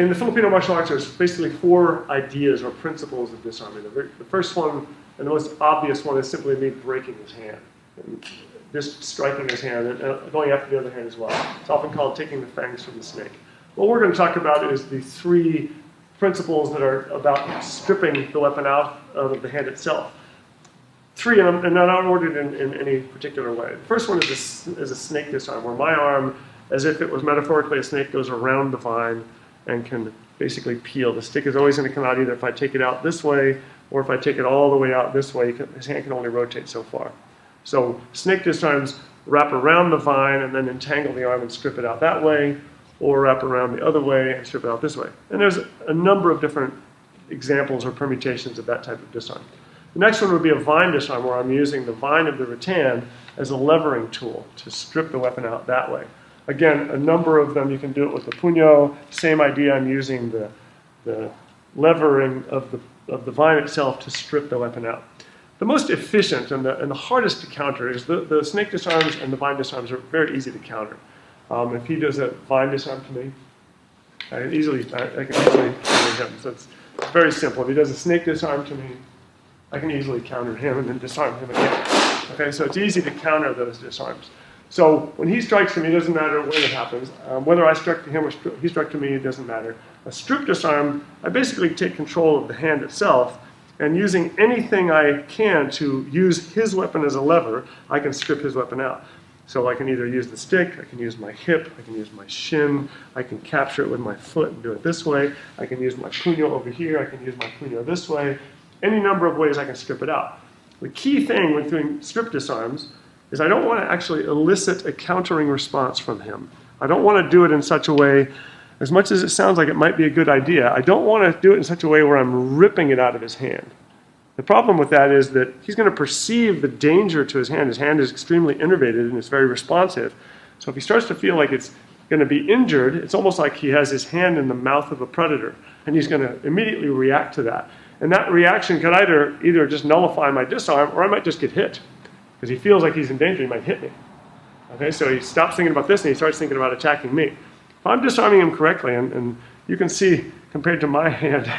in the Filipino martial arts, there's basically 4 ideas or principles of disarming. The first one, and the most obvious one, is simply me breaking his hand. Just striking his hand and going after the other hand as well. It's often called taking the fangs from the snake. What we're going to talk about is the 3 principles that are about stripping the weapon out of the hand itself. 3, and they're not ordered in any particular way. The first one is a snake disarm, where my arm, as if it was metaphorically a snake, goes around the vine and can basically peel. The stick is always going to come out either if I take it out this way or if I take it all the way out this way. His hand can only rotate so far. So snake disarms wrap around the vine and then entangle the arm and strip it out that way, or wrap around the other way and strip it out this way. And there's a number of different examples or permutations of that type of disarm. The next one would be a vine disarm, where I'm using the vine of the rattan as a levering tool to strip the weapon out that way. Again, a number of them. You can do it with the puño. Same idea. I'm using the levering of the vine itself to strip the weapon out. The most efficient and the hardest to counter is the snake disarms, and the vine disarms are very easy to counter. If he does a vine disarm to me, I can easily counter him. So it's very simple. If he does a snake disarm to me, I can easily counter him and then disarm him again. Okay, so it's easy to counter those disarms. So when he strikes to me, it doesn't matter when it happens. Whether I struck to him or he struck to me, it doesn't matter. A strip disarm, I basically take control of the hand itself, and using anything I can to use his weapon as a lever, I can strip his weapon out. So I can either use the stick, I can use my hip, I can use my shin, I can capture it with my foot and do it this way, I can use my puño over here, I can use my puño this way. Any number of ways I can strip it out. The key thing when doing strip disarms is I don't want to actually elicit a countering response from him. I don't want to do it in such a way, as much as it sounds like it might be a good idea, I don't want to do it in such a way where I'm ripping it out of his hand. The problem with that is that he's going to perceive the danger to his hand. His hand is extremely innervated and it's very responsive. So if he starts to feel like it's going to be injured, it's almost like he has his hand in the mouth of a predator, and he's going to immediately react to that. And that reaction could either just nullify my disarm, or I might just get hit. Because he feels like he's in danger, he might hit me. Okay, so he stops thinking about this and he starts thinking about attacking me. If I'm disarming him correctly, and you can see, compared to my hand,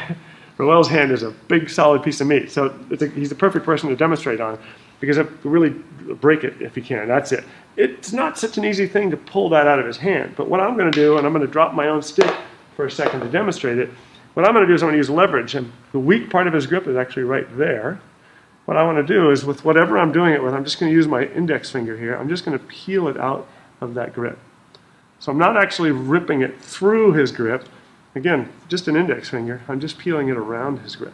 Roel's hand is a big solid piece of meat. So he's the perfect person to demonstrate on, because I really break it if he can, that's it. It's not such an easy thing to pull that out of his hand. But what I'm going to do, and I'm going to drop my own stick for a second to demonstrate it, what I'm going to do is I'm going to use leverage, and the weak part of his grip is actually right there. What I want to do is, with whatever I'm doing it with, I'm just going to use my index finger here. I'm just going to peel it out of that grip. So I'm not actually ripping it through his grip. Again, just an index finger. I'm just peeling it around his grip.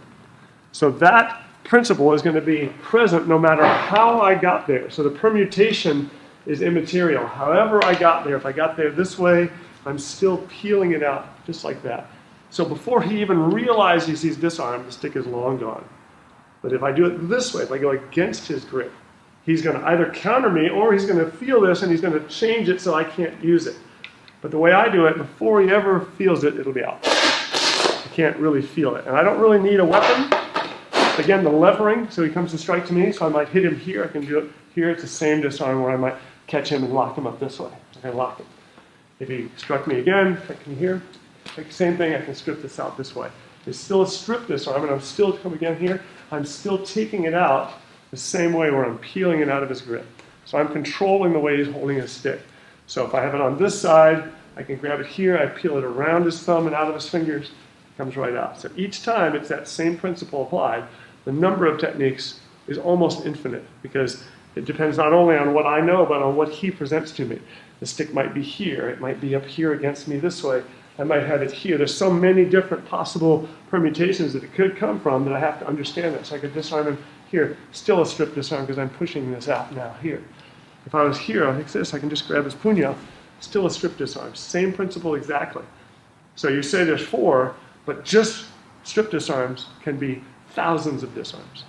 So that principle is going to be present no matter how I got there. So the permutation is immaterial. However I got there, if I got there this way, I'm still peeling it out just like that. So before he even realizes he's disarmed, the stick is long gone. But if I do it this way, if I go against his grip, he's going to either counter me, or he's going to feel this and he's going to change it so I can't use it. But the way I do it, before he ever feels it, it'll be out. He can't really feel it. And I don't really need a weapon. Again, the levering, so he comes to strike to me, so I might hit him here. I can do it here. It's the same disarm where I might catch him and lock him up this way. I can lock him. If he struck me again, I can here. Like the same thing, I can strip this out this way. It's still a strip disarm, and I'm still coming again here. I'm still taking it out the same way where I'm peeling it out of his grip. So I'm controlling the way he's holding his stick. So if I have it on this side, I can grab it here, I peel it around his thumb and out of his fingers, it comes right out. So each time it's that same principle applied. The number of techniques is almost infinite, because it depends not only on what I know, but on what he presents to me. The stick might be here, it might be up here against me this way, I might have it here. There's so many different possible permutations that it could come from that I have to understand that. So I could disarm him here, still a strip disarm because I'm pushing this out now here. If I was here like this, I can just grab his puño, still a strip disarm. Same principle exactly. So you say there's 4, but just strip disarms can be thousands of disarms.